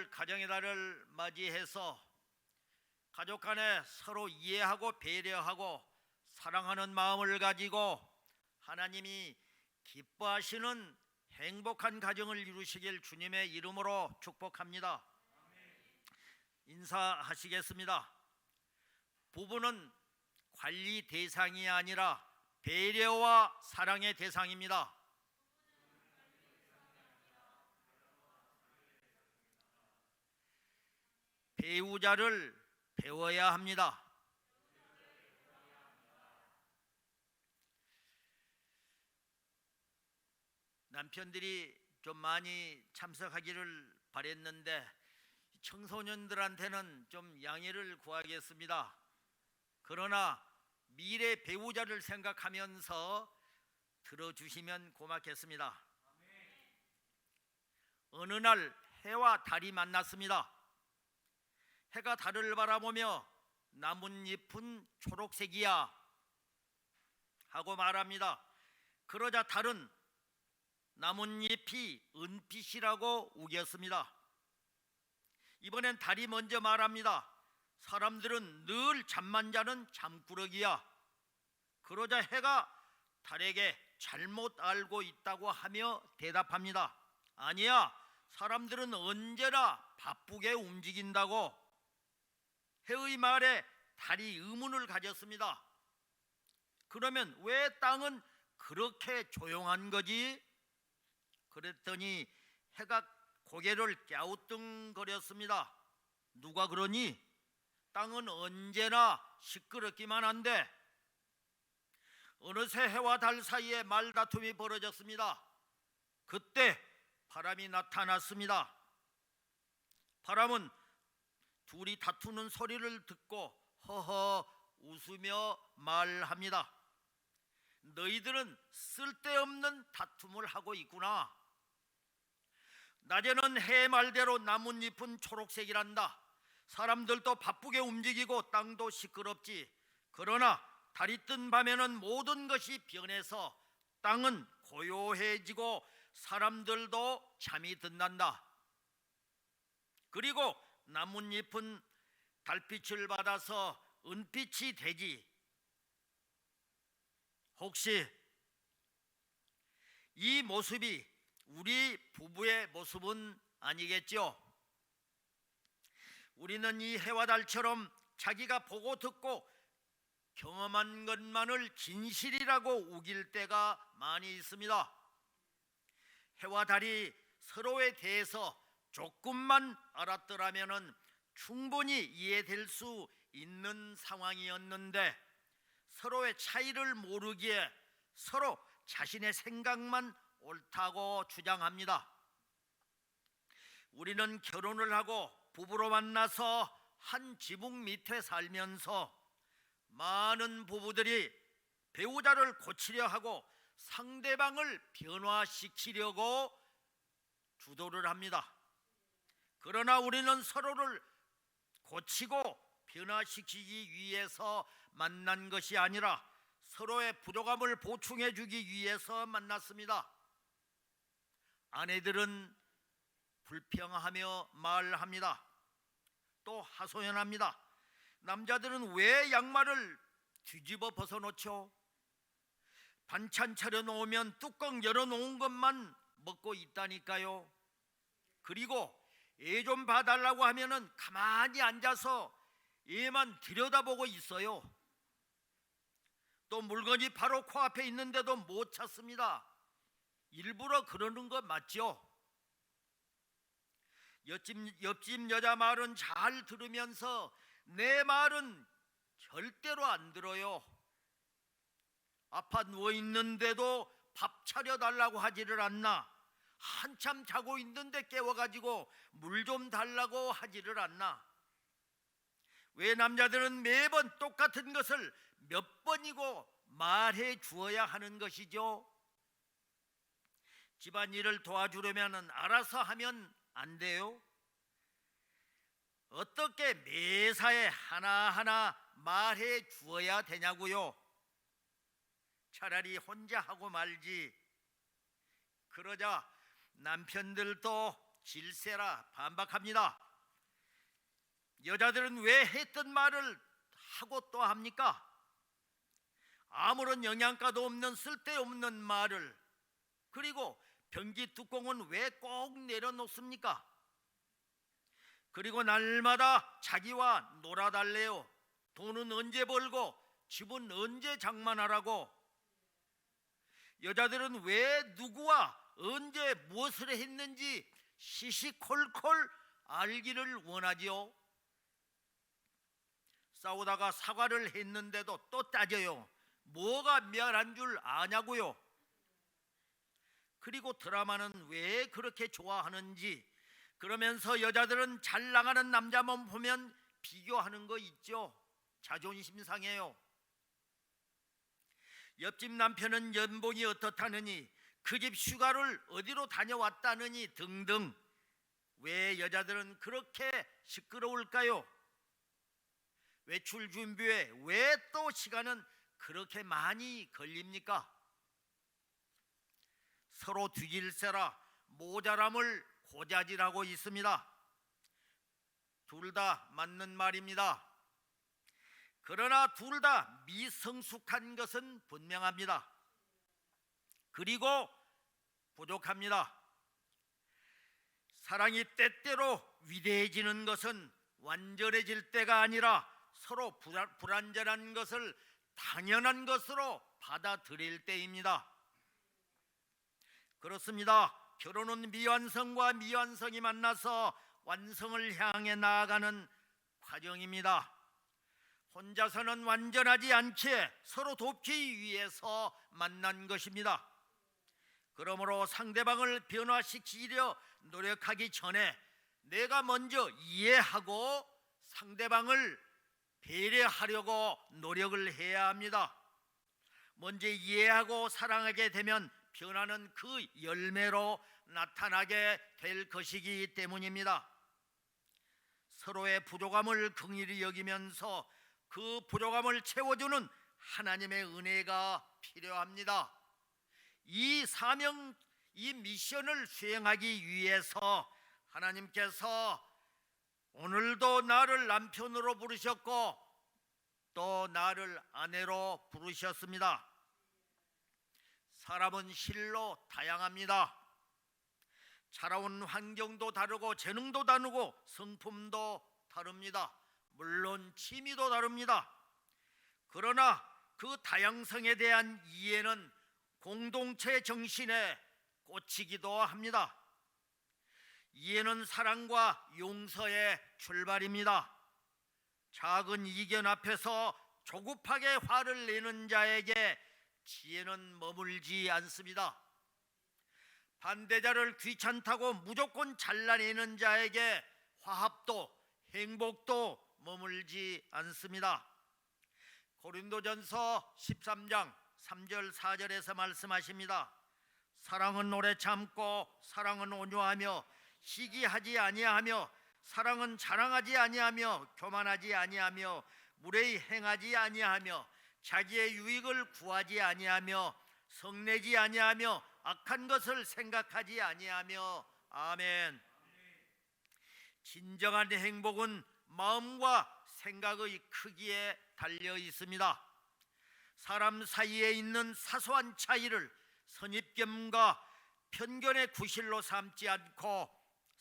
오늘 가정의 달을 맞이해서 가족 간에 서로 이해하고 배려하고 사랑하는 마음을 가지고 하나님이 기뻐하시는 행복한 가정을 이루시길 주님의 이름으로 축복합니다. 인사하시겠습니다. 부부는 관리 대상이 아니라 배려와 사랑의 대상입니다. 배우자를 배워야 합니다. 남편들이 좀 많이 참석하기를 바랬는데 청소년들한테는 좀 양해를 구하겠습니다. 그러나 미래 배우자를 생각하면서 들어주시면 고맙겠습니다. 어느 날 해와 달이 만났습니다. 해가 달을 바라보며 나뭇잎은 초록색이야 하고 말합니다. 그러자 달은 나뭇잎이 은빛이라고 우겼습니다. 이번엔 달이 먼저 말합니다. 사람들은 늘 잠만 자는 잠꾸러기야. 그러자 해가 달에게 잘못 알고 있다고 하며 대답합니다. 아니야, 사람들은 언제나 바쁘게 움직인다고. 해의 말에 달이 의문을 가졌습니다. 그러면 왜 땅은 그렇게 조용한 거지? 그랬더니 해가 고개를 갸우뚱거렸습니다. 누가 그러니? 땅은 언제나 시끄럽기만 한데. 어느새 해와 달 사이에 말다툼이 벌어졌습니다. 그때 바람이 나타났습니다. 바람은 둘이 다투는 소리를 듣고 허허 웃으며 말합니다. 너희들은 쓸데없는 다툼을 하고 있구나. 낮에는 해 말대로 나뭇잎은 초록색이란다. 사람들도 바쁘게 움직이고 땅도 시끄럽지. 그러나 달이 뜬 밤에는 모든 것이 변해서 땅은 고요해지고 사람들도 잠이 든단다. 그리고 나뭇잎은 달빛을 받아서 은빛이 되지. 혹시 이 모습이 우리 부부의 모습은 아니겠죠? 우리는 이 해와 달처럼 자기가 보고 듣고 경험한 것만을 진실이라고 우길 때가 많이 있습니다. 해와 달이 서로에 대해서 조금만 알았더라면 충분히 이해될 수 있는 상황이었는데 서로의 차이를 모르기에 서로 자신의 생각만 옳다고 주장합니다. 우리는 결혼을 하고 부부로 만나서 한 지붕 밑에 살면서 많은 부부들이 배우자를 고치려 하고 상대방을 변화시키려고 주도를 합니다. 그러나 우리는 서로를 고치고 변화시키기 위해서 만난 것이 아니라 서로의 부족함을 보충해 주기 위해서 만났습니다. 아내들은 불평하며 말합니다. 또 하소연합니다. 남자들은 왜 양말을 뒤집어 벗어놓죠? 반찬 차려놓으면 뚜껑 열어놓은 것만 먹고 있다니까요. 그리고 애 좀 봐달라고 하면은 가만히 앉아서 얘만 들여다보고 있어요. 또 물건이 바로 코앞에 있는데도 못 찾습니다. 일부러 그러는 거 맞죠? 옆집 여자 말은 잘 들으면서 내 말은 절대로 안 들어요. 아파 누워 있는데도 밥 차려달라고 하지를 않나. 한참 자고 있는데 깨워가지고 물 좀 달라고 하지를 않나. 왜 남자들은 매번 똑같은 것을 몇 번이고 말해 주어야 하는 것이죠? 집안일을 도와주려면 알아서 하면 안 돼요? 어떻게 매사에 하나하나 말해 주어야 되냐고요? 차라리 혼자 하고 말지. 그러자 남편들도 질세라 반박합니다. 여자들은 왜 했던 말을 하고 또 합니까? 아무런 영양가도 없는 쓸데없는 말을, 그리고 변기 뚜껑은 왜 꼭 내려놓습니까? 그리고 날마다 자기와 놀아달래요. 돈은 언제 벌고 집은 언제 장만하라고. 여자들은 왜 누구와 언제 무엇을 했는지 시시콜콜 알기를 원하지요. 싸우다가 사과를 했는데도 또 따져요. 뭐가 미안한 줄 아냐고요. 그리고 드라마는 왜 그렇게 좋아하는지, 그러면서 여자들은 잘 나가는 남자만 보면 비교하는 거 있죠. 자존심 상해요. 옆집 남편은 연봉이 어떻다느니, 그 집 휴가를 어디로 다녀왔다느니 등등. 왜 여자들은 그렇게 시끄러울까요? 외출 준비에 왜 또 시간은 그렇게 많이 걸립니까? 서로 뒤질세라 모자람을 고자질하고 있습니다. 둘 다 맞는 말입니다. 그러나 둘 다 미성숙한 것은 분명합니다. 그리고 부족합니다. 사랑이 때때로 위대해지는 것은 완전해질 때가 아니라 서로 불완전한 것을 당연한 것으로 받아들일 때입니다. 그렇습니다. 결혼은 미완성과 미완성이 만나서 완성을 향해 나아가는 과정입니다. 혼자서는 완전하지 않기에 서로 돕기 위해서 만난 것입니다. 그러므로 상대방을 변화시키려 노력하기 전에 내가 먼저 이해하고 상대방을 배려하려고 노력을 해야 합니다. 먼저 이해하고 사랑하게 되면 변화는 그 열매로 나타나게 될 것이기 때문입니다. 서로의 부족함을 긍휼히 여기면서 그 부족함을 채워주는 하나님의 은혜가 필요합니다. 이 사명, 이 미션을 수행하기 위해서 하나님께서 오늘도 나를 남편으로 부르셨고 또 나를 아내로 부르셨습니다. 사람은 실로 다양합니다. 자라온 환경도 다르고 재능도 다르고 성품도 다릅니다. 물론 취미도 다릅니다. 그러나 그 다양성에 대한 이해는 공동체 정신에 꽂히기도 합니다. 이해는 사랑과 용서의 출발입니다. 작은 이견 앞에서 조급하게 화를 내는 자에게 지혜는 머물지 않습니다. 반대자를 귀찮다고 무조건 잘라내는 자에게 화합도 행복도 머물지 않습니다. 고린도전서 13장 3절 4절에서 말씀하십니다. 사랑은 오래 참고 사랑은 온유하며 시기하지 아니하며 사랑은 자랑하지 아니하며 교만하지 아니하며 무례히 행하지 아니하며 자기의 유익을 구하지 아니하며 성내지 아니하며 악한 것을 생각하지 아니하며. 아멘. 진정한 행복은 마음과 생각의 크기에 달려 있습니다. 사람 사이에 있는 사소한 차이를 선입견과 편견의 구실로 삼지 않고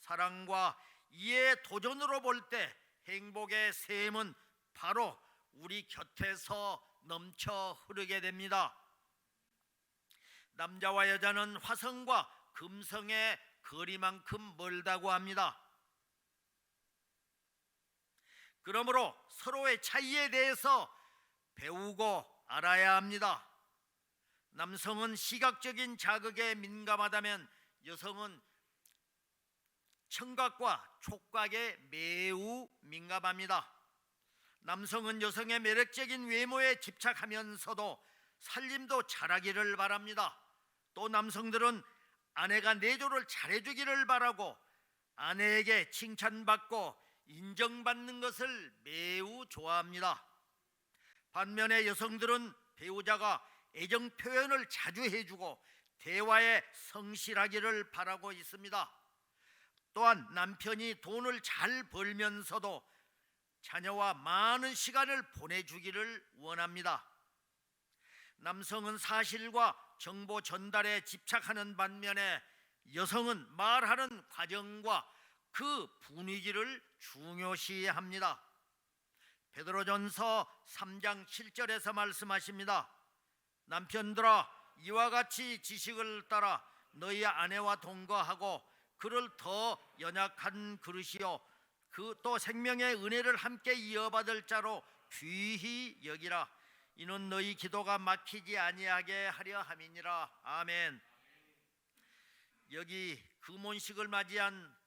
사랑과 이해의 도전으로 볼 때 행복의 샘은 바로 우리 곁에서 넘쳐 흐르게 됩니다. 남자와 여자는 화성과 금성의 거리만큼 멀다고 합니다. 그러므로 서로의 차이에 대해서 배우고 알아야 합니다. 남성은 시각적인 자극에 민감하다면 여성은 청각과 촉각에 매우 민감합니다. 남성은 여성의 매력적인 외모에 집착하면서도 살림도 잘하기를 바랍니다. 또 남성들은 아내가 내조를 잘해주기를 바라고 아내에게 칭찬받고 인정받는 것을 매우 좋아합니다. 반면에 여성들은 배우자가 애정 표현을 자주 해주고 대화에 성실하기를 바라고 있습니다. 또한 남편이 돈을 잘 벌면서도 자녀와 많은 시간을 보내주기를 원합니다. 남성은 사실과 정보 전달에 집착하는 반면에 여성은 말하는 과정과 그 분위기를 중요시합니다. 베드로전서 3장 7절에서 말씀하십니다. 남편들아, 이와 같이 지식을 따라 너희 아내와 동거하고 그를 더 연약한 그릇이요 그 또 생명의 은혜를 함께 이어받을 자로 귀히 여기라. 이는 너희 기도가 막히지 아니하게 하려 함이니라. 아멘. 여기 금혼식을 맞이한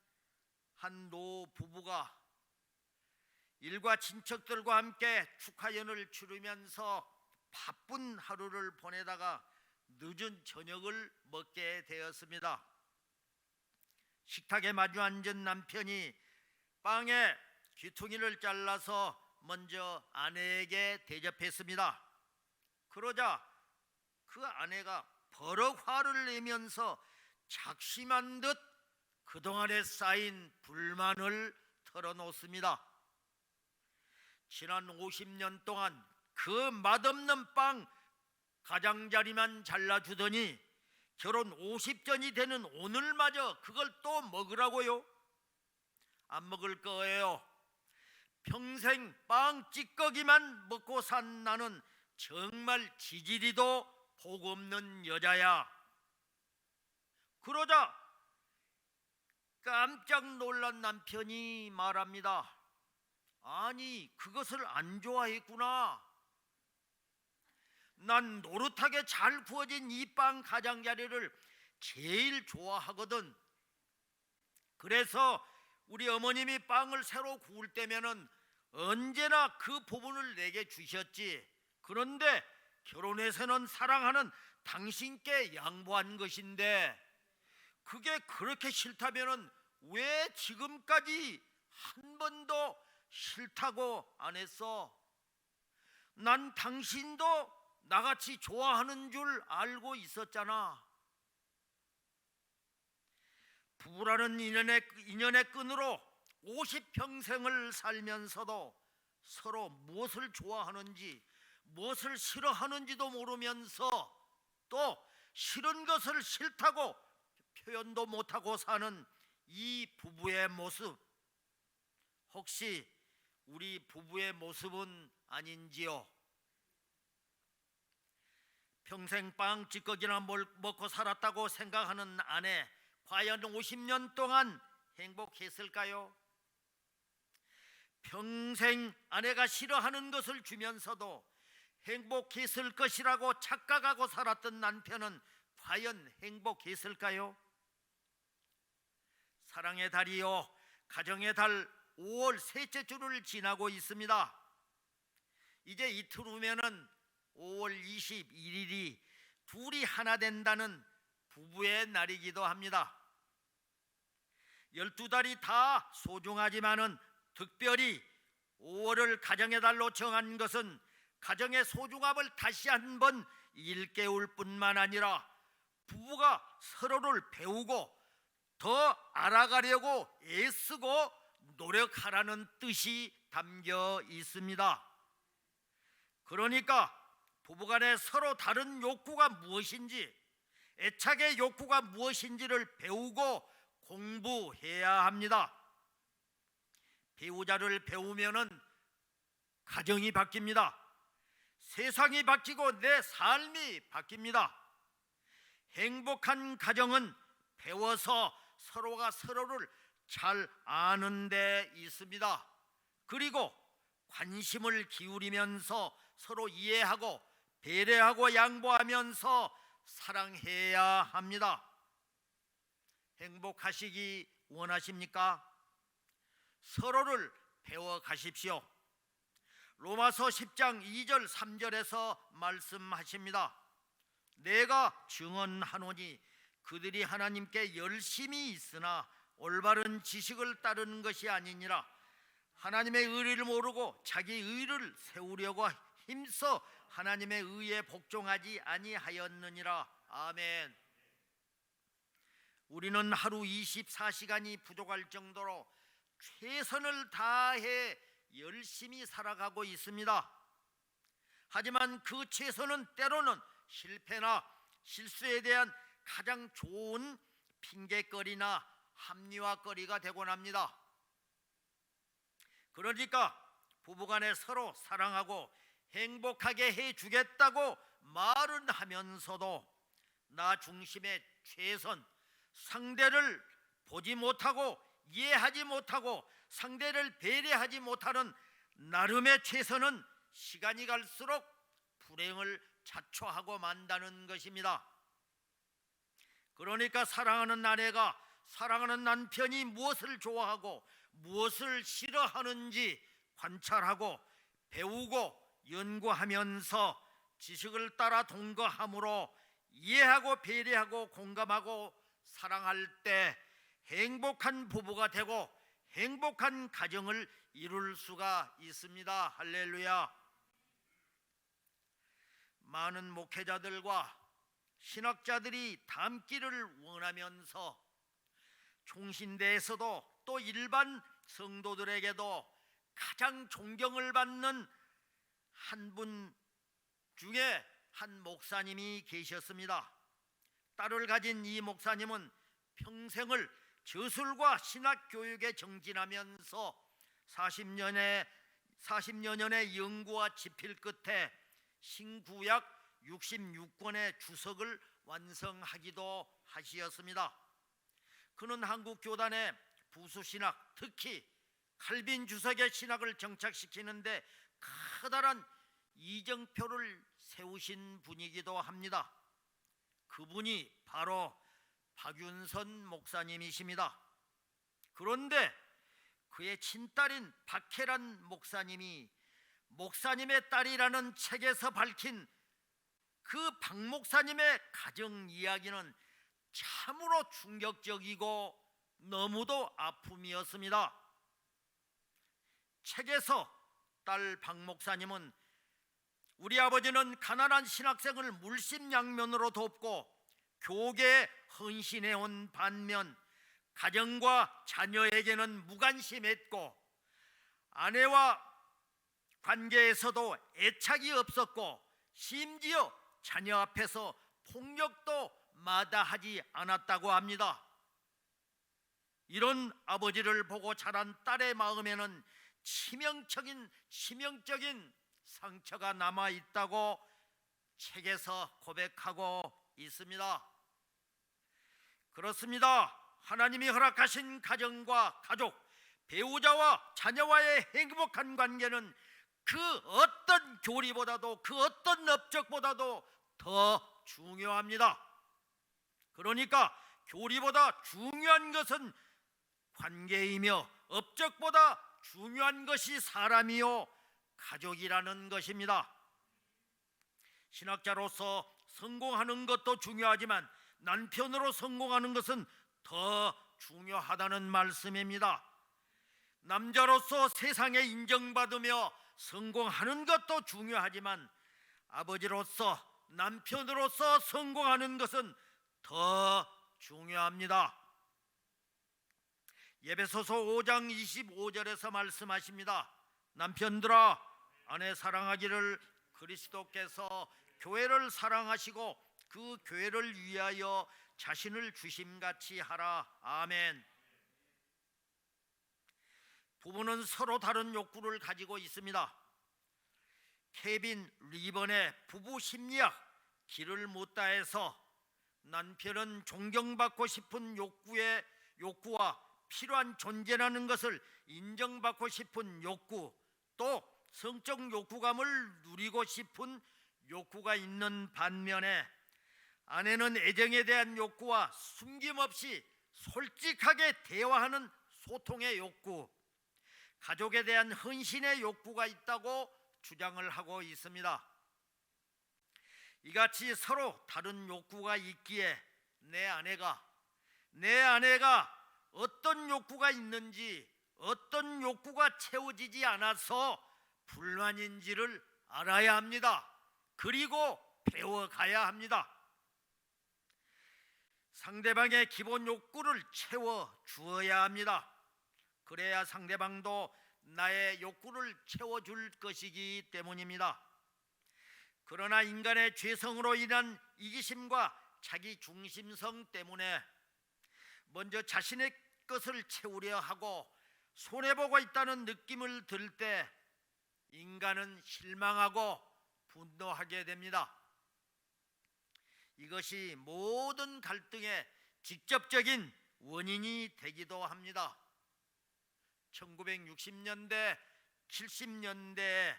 한 노 부부가 일과 친척들과 함께 축하연을 치르면서 바쁜 하루를 보내다가 늦은 저녁을 먹게 되었습니다. 식탁에 마주 앉은 남편이 빵에 귀퉁이를 잘라서 먼저 아내에게 대접했습니다. 그러자 그 아내가 버럭 화를 내면서 작심한 듯 그동안에 쌓인 불만을 털어놓습니다. 지난 50년 동안 그 맛없는 빵 가장자리만 잘라주더니 결혼 50전이 되는 오늘마저 그걸 또 먹으라고요? 안 먹을 거예요. 평생 빵 찌꺼기만 먹고 산 나는 정말 지지리도 복 없는 여자야. 그러자 깜짝 놀란 남편이 말합니다. 아니, 그것을 안 좋아했구나. 난 노릇하게 잘 구워진 이 빵 가장자리를 제일 좋아하거든. 그래서 우리 어머님이 빵을 새로 구울 때면은 언제나 그 부분을 내게 주셨지. 그런데 결혼해서는 사랑하는 당신께 양보한 것인데 그게 그렇게 싫다면은 왜 지금까지 한 번도 싫다고 안 했어? 난 당신도 나같이 좋아하는 줄 알고 있었잖아. 부부라는 인연의 끈으로 50평생을 살면서도 서로 무엇을 좋아하는지 무엇을 싫어하는지도 모르면서 또 싫은 것을 싫다고 표현도 못하고 사는 이 부부의 모습, 혹시 우리 부부의 모습은 아닌지요? 평생 빵 찌꺼기나 먹고 살았다고 생각하는 아내, 과연 50년 동안 행복했을까요? 평생 아내가 싫어하는 것을 주면서도 행복했을 것이라고 착각하고 살았던 남편은 과연 행복했을까요? 사랑의 달이요, 가정의 달 5월 셋째 주를 지나고 있습니다. 이제 이틀 후면은 5월 21일이 둘이 하나 된다는 부부의 날이기도 합니다. 12달이 다 소중하지만은 특별히 5월을 가정의 달로 정한 것은 가정의 소중함을 다시 한번 일깨울 뿐만 아니라 부부가 서로를 배우고 더 알아가려고 애쓰고 노력하라는 뜻이 담겨 있습니다. 그러니까 부부간에 서로 다른 욕구가 무엇인지, 애착의 욕구가 무엇인지를 배우고 공부해야 합니다. 배우자를 배우면은 가정이 바뀝니다. 세상이 바뀌고 내 삶이 바뀝니다. 행복한 가정은 배워서 서로가 서로를 잘 아는 데 있습니다. 그리고 관심을 기울이면서 서로 이해하고 배려하고 양보하면서 사랑해야 합니다. 행복하시기 원하십니까? 서로를 배워가십시오. 로마서 10장 2절 3절에서 말씀하십니다. 내가 증언하노니 그들이 하나님께 열심히 있으나 올바른 지식을 따르는 것이 아니니라. 하나님의 의를 모르고 자기 의를 세우려고 힘써 하나님의 의에 복종하지 아니하였느니라. 아멘. 우리는 하루 24시간이 부족할 정도로 최선을 다해 열심히 살아가고 있습니다. 하지만 그 최선은 때로는 실패나 실수에 대한 가장 좋은 핑계거리나 합리화거리가 되곤 합니다. 그러니까 부부간에 서로 사랑하고 행복하게 해주겠다고 말은 하면서도 나 중심의 최선, 상대를 보지 못하고 이해하지 못하고 상대를 배려하지 못하는 나름의 최선은 시간이 갈수록 불행을 자초하고 만다는 것입니다. 그러니까 사랑하는 아내가 사랑하는 남편이 무엇을 좋아하고 무엇을 싫어하는지 관찰하고 배우고 연구하면서 지식을 따라 동거함으로 이해하고 배려하고 공감하고 사랑할 때 행복한 부부가 되고 행복한 가정을 이룰 수가 있습니다. 할렐루야. 많은 목회자들과 신학자들이 닮기를 원하면서 총신대에서도 또 일반 성도들에게도 가장 존경을 받는 한 분 중에 한 목사님이 계셨습니다. 딸을 가진 이 목사님은 평생을 저술과 신학 교육에 정진하면서 40여 년의 연구와 집필 끝에 신구약 66권의 주석을 완성하기도 하시었습니다. 그는 한국 교단의 부수신학, 특히 칼빈 주석의 신학을 정착시키는데 커다란 이정표를 세우신 분이기도 합니다. 그분이 바로 박윤선 목사님이십니다. 그런데 그의 친딸인 박혜란 목사님이 목사님의 딸이라는 책에서 밝힌 그 박 목사님의 가정 이야기는 참으로 충격적이고 너무도 아픔이었습니다. 책에서 딸 박 목사님은 우리 아버지는 가난한 신학생을 물심양면으로 돕고 교계에 헌신해온 반면 가정과 자녀에게는 무관심했고 아내와 관계에서도 애착이 없었고 심지어 자녀 앞에서 폭력도 마다하지 않았다고 합니다. 이런 아버지를 보고 자란 딸의 마음에는 치명적인 상처가 남아있다고 책에서 고백하고 있습니다. 그렇습니다. 하나님이 허락하신 가정과 가족, 배우자와 자녀와의 행복한 관계는 그 어떤 교리보다도 그 어떤 업적보다도 더 중요합니다. 그러니까 교리보다 중요한 것은 관계이며 업적보다 중요한 것이 사람이요 가족이라는 것입니다. 신학자로서 성공하는 것도 중요하지만 남편으로 성공하는 것은 더 중요하다는 말씀입니다. 남자로서 세상에 인정받으며 성공하는 것도 중요하지만 아버지로서 남편으로서 성공하는 것은 더 중요합니다. 에베소서 5장 25절에서 말씀하십니다. 남편들아 아내 사랑하기를 그리스도께서 교회를 사랑하시고 그 교회를 위하여 자신을 주심같이 하라. 아멘. 부부는 서로 다른 욕구를 가지고 있습니다. 케빈 리번의 부부 심리학 길을 묻다에서 남편은 존경받고 싶은 욕구와 필요한 존재라는 것을 인정받고 싶은 욕구, 또 성적 욕구감을 누리고 싶은 욕구가 있는 반면에 아내는 애정에 대한 욕구와 숨김없이 솔직하게 대화하는 소통의 욕구, 가족에 대한 헌신의 욕구가 있다고 주장을 하고 있습니다. 이같이 서로 다른 욕구가 있기에 내 아내가 어떤 욕구가 있는지, 어떤 욕구가 채워지지 않아서 불만인지를 알아야 합니다. 그리고 배워가야 합니다. 상대방의 기본 욕구를 채워 주어야 합니다. 그래야 상대방도 나의 욕구를 채워줄 것이기 때문입니다. 그러나 인간의 죄성으로 인한 이기심과 자기 중심성 때문에 먼저 자신의 것을 채우려 하고 손해보고 있다는 느낌을 들 때 인간은 실망하고 분노하게 됩니다. 이것이 모든 갈등의 직접적인 원인이 되기도 합니다. 1960년대, 70년대에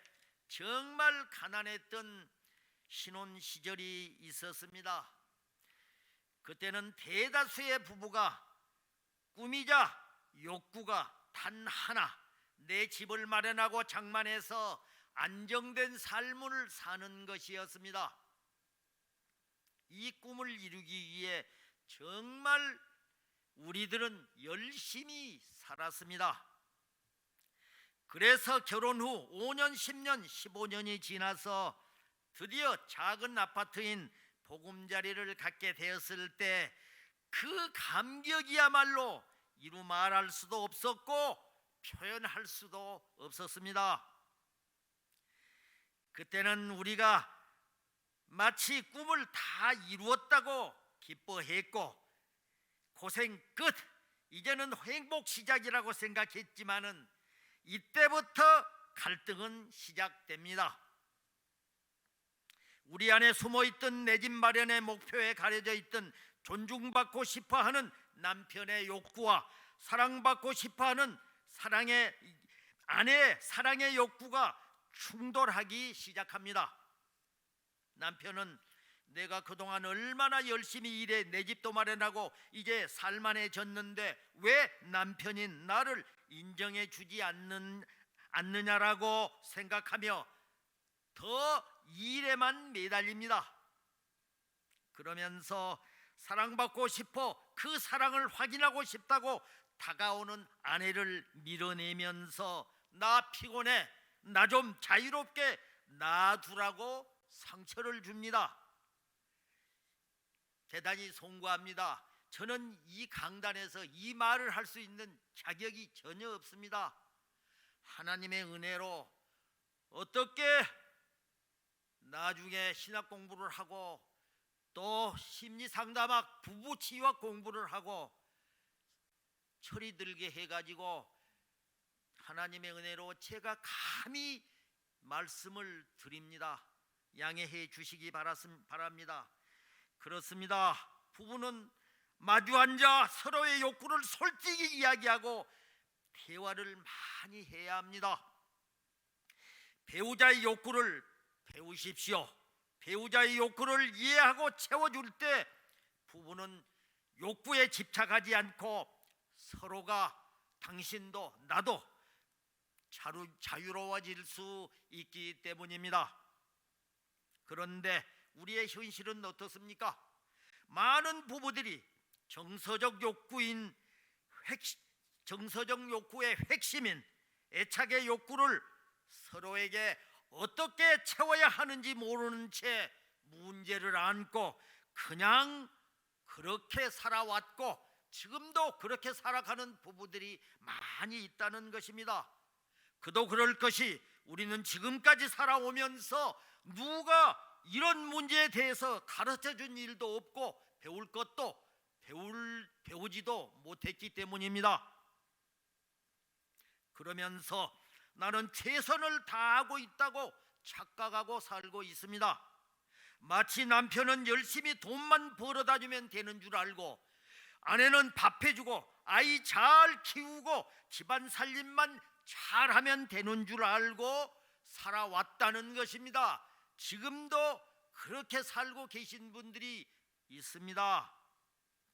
정말 가난했던 신혼 시절이 있었습니다. 그때는 대다수의 부부가 꿈이자 욕구가 단 하나, 내 집을 마련하고 장만해서 안정된 삶을 사는 것이었습니다. 이 꿈을 이루기 위해 정말 우리들은 열심히 살았습니다. 그래서 결혼 후 5년, 10년, 15년이 지나서 드디어 작은 아파트인 보금자리를 갖게 되었을 때 그 감격이야말로 이루 말할 수도 없었고 표현할 수도 없었습니다. 그때는 우리가 마치 꿈을 다 이루었다고 기뻐했고 고생 끝, 이제는 행복 시작이라고 생각했지만은 이때부터 갈등은 시작됩니다. 우리 안에 숨어있던 내 집 마련의 목표에 가려져 있던 존중받고 싶어하는 남편의 욕구와 사랑받고 싶어하는 아내의 사랑의 욕구가 충돌하기 시작합니다. 남편은 내가 그동안 얼마나 열심히 일해 내 집도 마련하고 이제 살만해졌는데 왜 남편이 나를 인정해 주지 않느냐라고 생각하며 더 일에만 매달립니다. 그러면서 사랑받고 싶어 그 사랑을 확인하고 싶다고 다가오는 아내를 밀어내면서 나 피곤해, 나 좀 자유롭게 놔두라고 상처를 줍니다. 대단히 송구합니다. 저는 이 강단에서 이 말을 할 수 있는 자격이 전혀 없습니다. 하나님의 은혜로 어떻게 나중에 신학 공부를 하고 또 심리상담학 부부치유학 공부를 하고 철이 들게 해가지고 하나님의 은혜로 제가 감히 말씀을 드립니다. 양해해 주시기 바랍니다. 그렇습니다. 부부는 마주 앉아 서로의 욕구를 솔직히 이야기하고 대화를 많이 해야 합니다. 배우자의 욕구를 배우십시오. 배우자의 욕구를 이해하고 채워줄 때 부부는 욕구에 집착하지 않고 서로가 당신도 나도 자유로워질 수 있기 때문입니다. 그런데 우리의 현실은 어떻습니까? 많은 부부들이 정서적 욕구의 핵심인 애착의 욕구를 서로에게 어떻게 채워야 하는지 모르는 채 문제를 안고 그냥 그렇게 살아왔고 지금도 그렇게 살아가는 부부들이 많이 있다는 것입니다. 그도 그럴 것이 우리는 지금까지 살아오면서 누가 이런 문제에 대해서 가르쳐준 일도 없고 배울 것도 배우지도 못했기 때문입니다. 그러면서 나는 최선을 다하고 있다고 착각하고 살고 있습니다. 마치 남편은 열심히 돈만 벌어다 주면 되는 줄 알고 아내는 밥 해주고 아이 잘 키우고 집안 살림만 잘하면 되는 줄 알고 살아왔다는 것입니다. 지금도 그렇게 살고 계신 분들이 있습니다.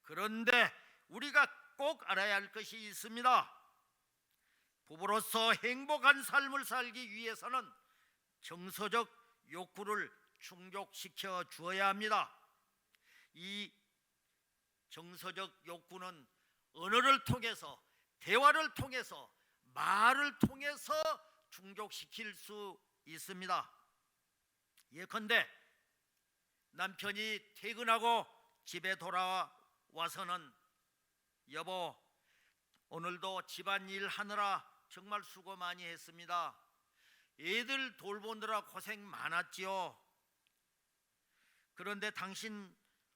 그런데 우리가 꼭 알아야 할 것이 있습니다. 부부로서 행복한 삶을 살기 위해서는 정서적 욕구를 충족시켜 주어야 합니다. 이 정서적 욕구는 언어를 통해서, 대화를 통해서, 말을 통해서 충족시킬 수 있습니다. 예컨대 남편이 퇴근하고 집에 돌아와 와서는 여보, 오늘도 집안일 하느라 정말 수고 많이 했습니다. 애들 돌보느라 고생 많았지요. 그런데 당신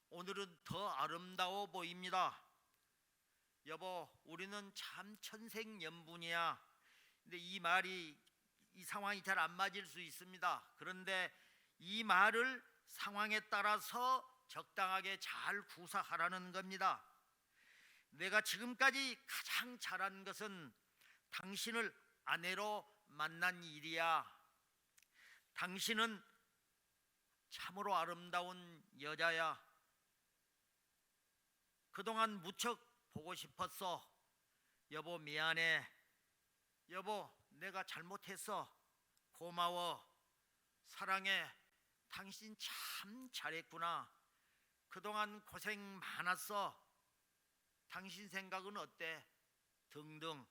오늘은 더 아름다워 보입니다. 여보, 우리는 참 천생연분이야. 근데 이 말이, 이 상황이 잘 안 맞을 수 있습니다. 그런데 이 말을 상황에 따라서 적당하게 잘 구사하라는 겁니다. 내가 지금까지 가장 잘한 것은 당신을 아내로 만난 일이야. 당신은 참으로 아름다운 여자야. 그동안 무척 보고 싶었어. 여보, 미안해. 여보, 내가 잘못했어. 고마워. 사랑해. 당신 참 잘했구나. 그동안 고생 많았어. 당신 생각은 어때? 등등.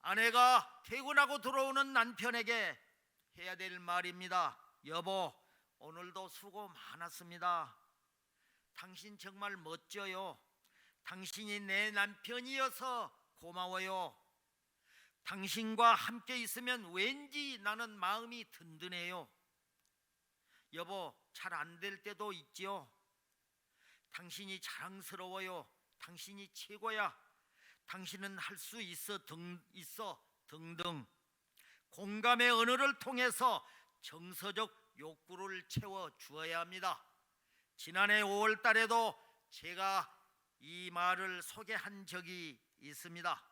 아내가 퇴근하고 들어오는 남편에게 해야 될 말입니다. 여보, 오늘도 수고 많았습니다. 당신 정말 멋져요. 당신이 내 남편이어서 고마워요. 당신과 함께 있으면 왠지 나는 마음이 든든해요. 여보, 잘 안 될 때도 있지요. 당신이 자랑스러워요. 당신이 최고야. 당신은 할 수 있어 등등. 공감의 언어를 통해서 정서적 욕구를 채워 주어야 합니다. 지난해 5월 달에도 제가 이 말을 소개한 적이 있습니다.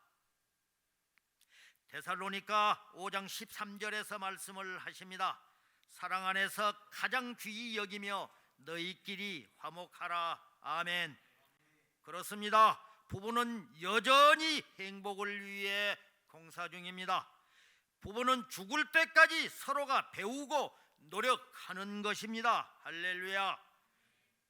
데살로니가 5장 13절에서 말씀을 하십니다. 사랑 안에서 가장 귀히 여기며 너희끼리 화목하라. 아멘. 그렇습니다. 부부는 여전히 행복을 위해 공사 중입니다. 부부는 죽을 때까지 서로가 배우고 노력하는 것입니다. 할렐루야.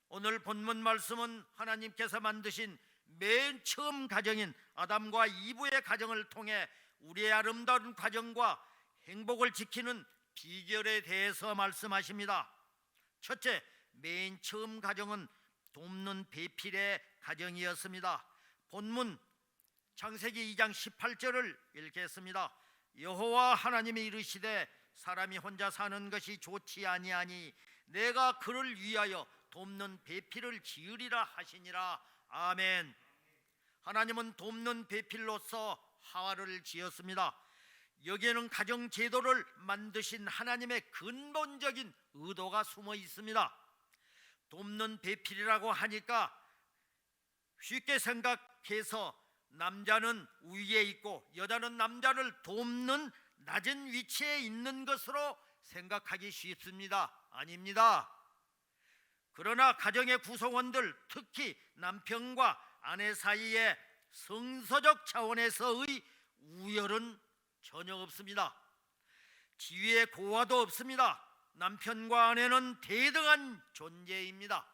오늘 본문 말씀은 하나님께서 만드신 맨 처음 가정인 아담과 이브의 가정을 통해 우리의 아름다운 가정과 행복을 지키는 비결에 대해서 말씀하십니다. 첫째, 맨 처음 가정은 돕는 배필의 가정이었습니다. 본문 창세기 2장 18절을 읽겠습니다. 여호와 하나님이 이르시되 사람이 혼자 사는 것이 좋지 아니하니 내가 그를 위하여 돕는 배필을 지으리라 하시니라. 아멘. 하나님은 돕는 배필로서 하와를 지었습니다. 여기에는 가정 제도를 만드신 하나님의 근본적인 의도가 숨어 있습니다. 돕는 배필이라고 하니까 쉽게 생각해서 남자는 위에 있고 여자는 남자를 돕는 낮은 위치에 있는 것으로 생각하기 쉽습니다. 아닙니다. 그러나 가정의 구성원들, 특히 남편과 아내 사이에 성서적 차원에서의 우열은 전혀 없습니다. 지위의 고하도 없습니다. 남편과 아내는 대등한 존재입니다.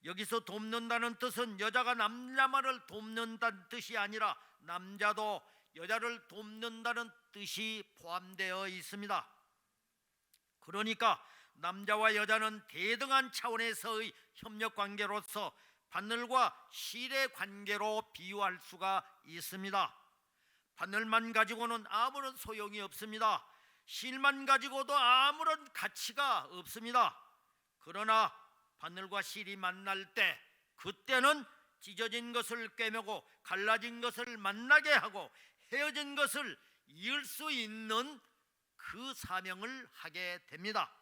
여기서 돕는다는 뜻은 여자가 남자만을 돕는다는 뜻이 아니라 남자도 여자를 돕는다는 뜻이 포함되어 있습니다. 그러니까 남자와 여자는 대등한 차원에서의 협력관계로서 바늘과 실의 관계로 비유할 수가 있습니다. 바늘만 가지고는 아무런 소용이 없습니다. 실만 가지고도 아무런 가치가 없습니다. 그러나 바늘과 실이 만날 때 그때는 찢어진 것을 꿰매고 갈라진 것을 만나게 하고 헤어진 것을 이을 수 있는 그 사명을 하게 됩니다.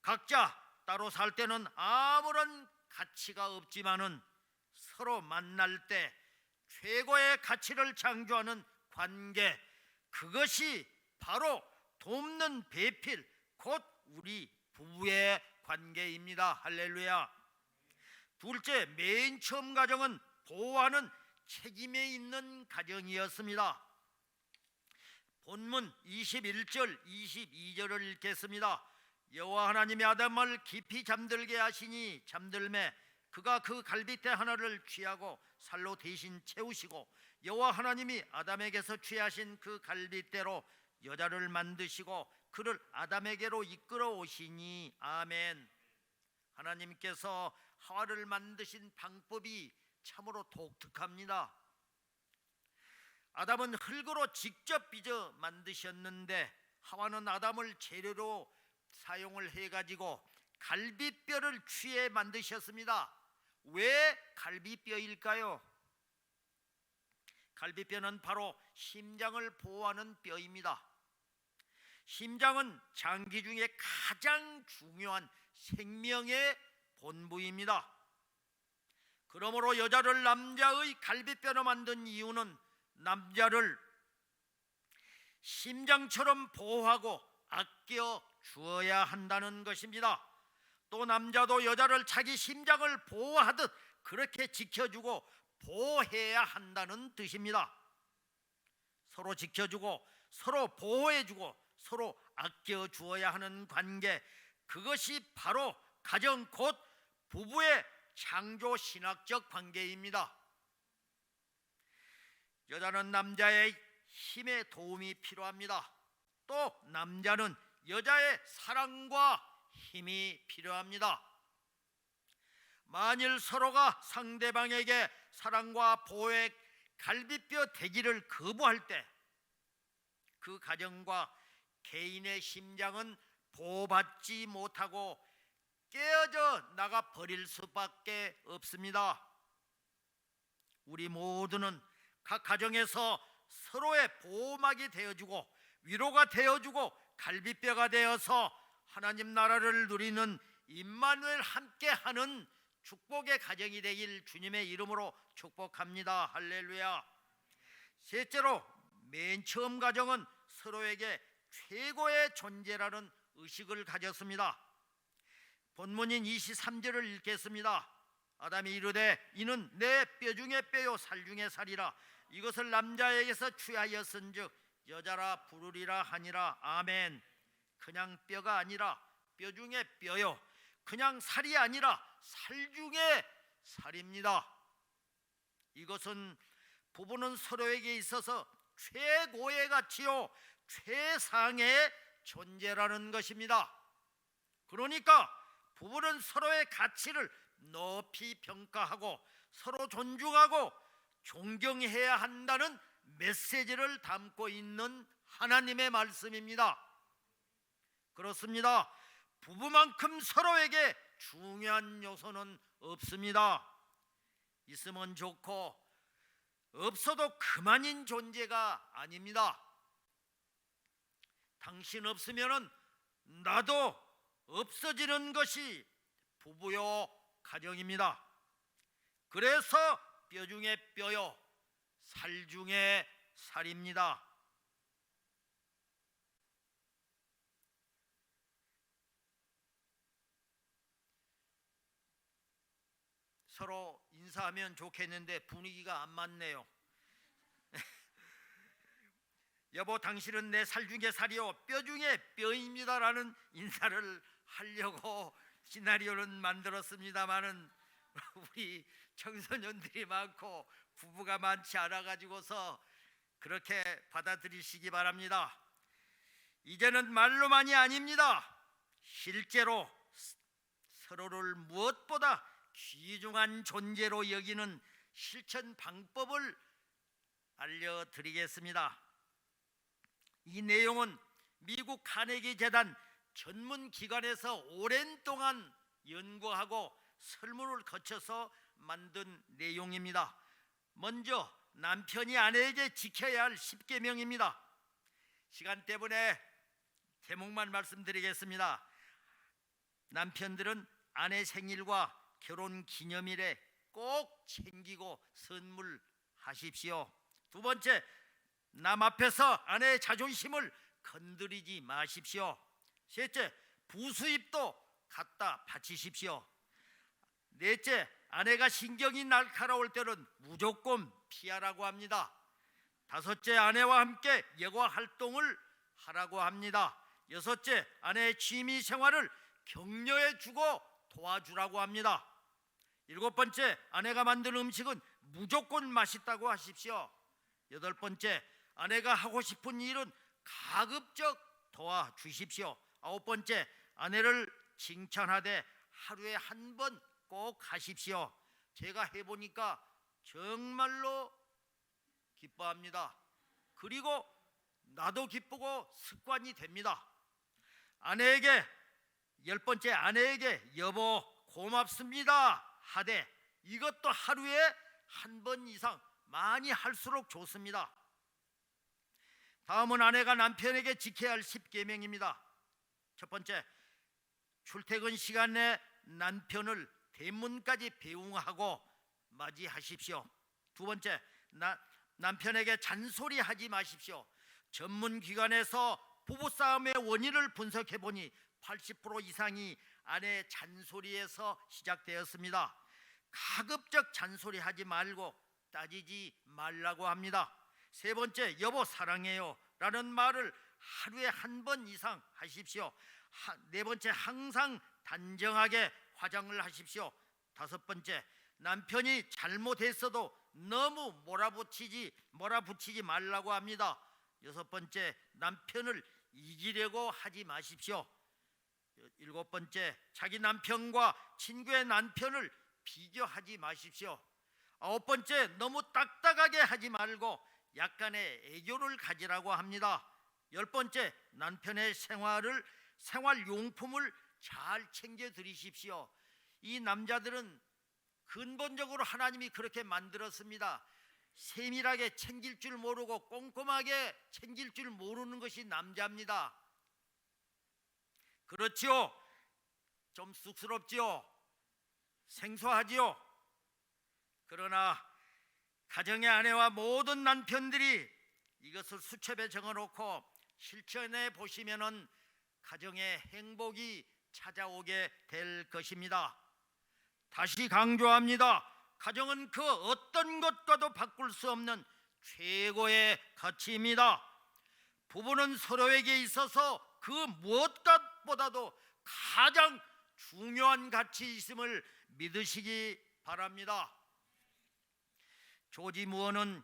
각자 따로 살 때는 아무런 가치가 없지만은 서로 만날 때 최고의 가치를 창조하는 관계, 그것이 바로 돕는 배필, 곧 우리 부부의 관계입니다. 할렐루야. 둘째, 맨 처음 가정은 보호하는 책임에 있는 가정이었습니다. 본문 21절 22절을 읽겠습니다. 여호와 하나님이 아담을 깊이 잠들게 하시니 잠들매 그가 그 갈빗대 하나를 취하고 살로 대신 채우시고 여호와 하나님이 아담에게서 취하신 그 갈빗대로 여자를 만드시고 그를 아담에게로 이끌어 오시니. 아멘. 하나님께서 하와를 만드신 방법이 참으로 독특합니다. 아담은 흙으로 직접 빚어 만드셨는데 하와는 아담을 재료로 사용을 해가지고 갈비뼈를 취해 만드셨습니다. 왜 갈비뼈일까요? 갈비뼈는 바로 심장을 보호하는 뼈입니다. 심장은 장기 중에 가장 중요한 생명의 본부입니다. 그러므로 여자를 남자의 갈비뼈로 만든 이유는 남자를 심장처럼 보호하고 아껴 주어야 한다는 것입니다. 또 남자도 여자를 자기 심장을 보호하듯 그렇게 지켜주고 보호해야 한다는 뜻입니다. 서로 지켜주고 서로 보호해주고 서로 아껴 주어야 하는 관계, 그것이 바로 가정 곧 부부의 창조 신학적 관계입니다. 여자는 남자의 힘에 도움이 필요합니다. 또 남자는 여자의 사랑과 힘이 필요합니다. 만일 서로가 상대방에게 사랑과 보호의 갈비뼈 되기를 거부할 때 그 가정과 개인의 심장은 보호받지 못하고 깨어져 나가 버릴 수밖에 없습니다. 우리 모두는 각 가정에서 서로의 보호막이 되어주고 위로가 되어주고 갈비뼈가 되어서 하나님 나라를 누리는 임마누엘 함께하는 축복의 가정이 되길 주님의 이름으로 축복합니다. 할렐루야. 셋째로, 맨 처음 가정은 서로에게 최고의 존재라는 의식을 가졌습니다. 본문인 23절을 읽겠습니다. 아담이 이르되 이는 내 뼈 중에 뼈요 살 중에 살이라. 이것을 남자에게서 취하였은즉 여자라 부르리라 하니라. 아멘. 그냥 뼈가 아니라 뼈 중에 뼈요, 그냥 살이 아니라 살 중에 살입니다. 이것은 부부는 서로에게 있어서 최고의 가치요 최상의 존재라는 것입니다. 그러니까 부부는 서로의 가치를 높이 평가하고 서로 존중하고 존경해야 한다는 메시지를 담고 있는 하나님의 말씀입니다. 그렇습니다. 부부만큼 서로에게 중요한 요소는 없습니다. 있으면 좋고 없어도 그만인 존재가 아닙니다. 당신 없으면 나도 없어지는 것이 부부요 가정입니다. 그래서 뼈 중에 뼈요 살 중에 살입니다. 서로 인사하면 좋겠는데 분위기가 안 맞네요. 여보, 당신은 내 살 중에 살이요 뼈 중에 뼈입니다라는 인사를 하려고 시나리오는 만들었습니다마는 우리 청소년들이 많고 부부가 많지 않아 가지고서 그렇게 받아들이시기 바랍니다. 이제는 말로만이 아닙니다. 실제로 서로를 무엇보다 귀중한 존재로 여기는 실천 방법을 알려드리겠습니다. 이 내용은 미국 카네기 재단 전문 기관에서 오랜 동안 연구하고 설문을 거쳐서 만든 내용입니다. 먼저 남편이 아내에게 지켜야 할 10계명입니다. 시간 때문에 제목만 말씀드리겠습니다. 남편들은 아내 생일과 결혼 기념일에 꼭 챙기고 선물하십시오. 두 번째, 남 앞에서 아내의 자존심을 건드리지 마십시오. 셋째, 부수입도 갖다 바치십시오. 넷째, 아내가 신경이 날카로울 때는 무조건 피하라고 합니다. 다섯째, 아내와 함께 여가 활동을 하라고 합니다. 여섯째, 아내의 취미 생활을 격려해주고 도와주라고 합니다. 일곱 번째, 아내가 만든 음식은 무조건 맛있다고 하십시오. 여덟 번째, 아내가 하고 싶은 일은 가급적 도와주십시오. 아홉 번째, 아내를 칭찬하되 하루에 한 번 꼭 하십시오. 제가 해보니까 정말로 기뻐합니다. 그리고 나도 기쁘고 습관이 됩니다. 아내에게, 10번째 아내에게 여보 고맙습니다 하되, 이것도 하루에 한 번 이상 많이 할수록 좋습니다. 다음은 아내가 남편에게 지켜야 할 10계명입니다. 첫 번째, 출퇴근 시간에 남편을 대문까지 배웅하고 맞이하십시오. 두 번째, 남편에게 잔소리하지 마십시오. 전문기관에서 부부싸움의 원인을 분석해보니 80% 이상이 아내 잔소리에서 시작되었습니다. 가급적 잔소리하지 말고 따지지 말라고 합니다. 세 번째, 여보 사랑해요 라는 말을 하루에 한 번 이상 하십시오. 네 번째, 항상 단정하게 화장을 하십시오. 다섯 번째, 남편이 잘못했어도 너무 몰아붙이지 말라고 합니다. 여섯 번째, 남편을 이기려고 하지 마십시오. 일곱 번째, 자기 남편과 친구의 남편을 비교하지 마십시오. 아홉 번째, 너무 딱딱하게 하지 말고 약간의 애교를 가지라고 합니다. 열 번째, 남편의 생활용품을 잘 챙겨 드리십시오. 이 남자들은 근본적으로 하나님이 그렇게 만들었습니다. 세밀하게 챙길 줄 모르고 꼼꼼하게 챙길 줄 모르는 것이 남자입니다. 그렇지요? 좀 쑥스럽지요? 생소하지요? 그러나 가정의 아내와 모든 남편들이 이것을 수첩에 적어놓고 실천해 보시면은 가정의 행복이 찾아오게 될 것입니다. 다시 강조합니다. 가정은 그 어떤 것과도 바꿀 수 없는 최고의 가치입니다. 부부는 서로에게 있어서 그 무엇보다도 가장 중요한 가치 있음을 믿으시기 바랍니다. 조지 무어는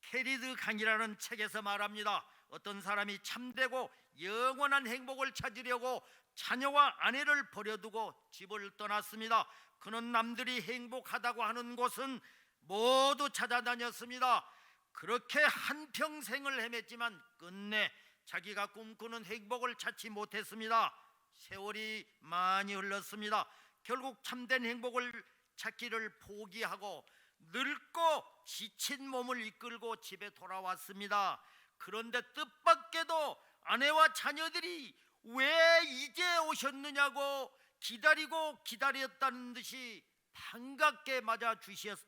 캐리드 강이라는 책에서 말합니다. 어떤 사람이 참되고 영원한 행복을 찾으려고 자녀와 아내를 버려두고 집을 떠났습니다. 그는 남들이 행복하다고 하는 곳은 모두 찾아다녔습니다. 그렇게 한평생을 헤맸지만 끝내 자기가 꿈꾸는 행복을 찾지 못했습니다. 세월이 많이 흘렀습니다. 결국 참된 행복을 찾기를 포기하고 늙고 지친 몸을 이끌고 집에 돌아왔습니다. 그런데 뜻밖에도 아내와 자녀들이 왜 이제 오셨느냐고 기다리고 기다렸다는 듯이 반갑게 맞아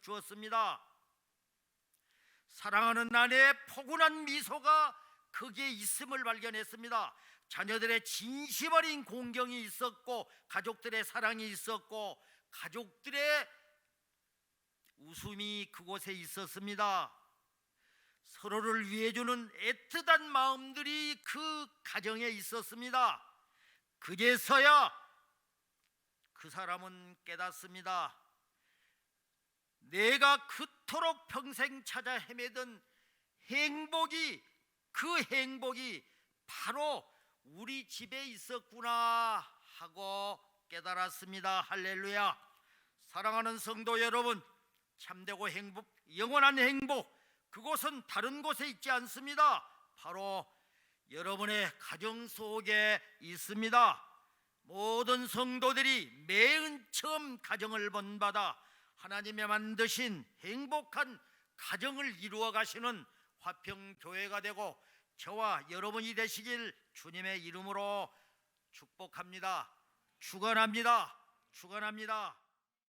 주었습니다. 사랑하는 아내의 포근한 미소가 거기에 있음을 발견했습니다. 자녀들의 진심 어린 공경이 있었고, 가족들의 사랑이 있었고, 가족들의 웃음이 그곳에 있었습니다. 서로를 위해주는 애틋한 마음들이 그 가정에 있었습니다. 그제서야 그 사람은 깨닫습니다. 내가 그토록 평생 찾아 헤매던 행복이, 그 행복이 바로 우리 집에 있었구나 하고 깨달았습니다. 할렐루야. 사랑하는 성도 여러분, 참되고 영원한 행복, 그곳은 다른 곳에 있지 않습니다. 바로 여러분의 가정 속에 있습니다. 모든 성도들이 맨 처음 가정을 본받아 하나님의 만드신 행복한 가정을 이루어 가시는 화평교회가 되고 저와 여러분이 되시길 주님의 이름으로 축복합니다. 축원합니다.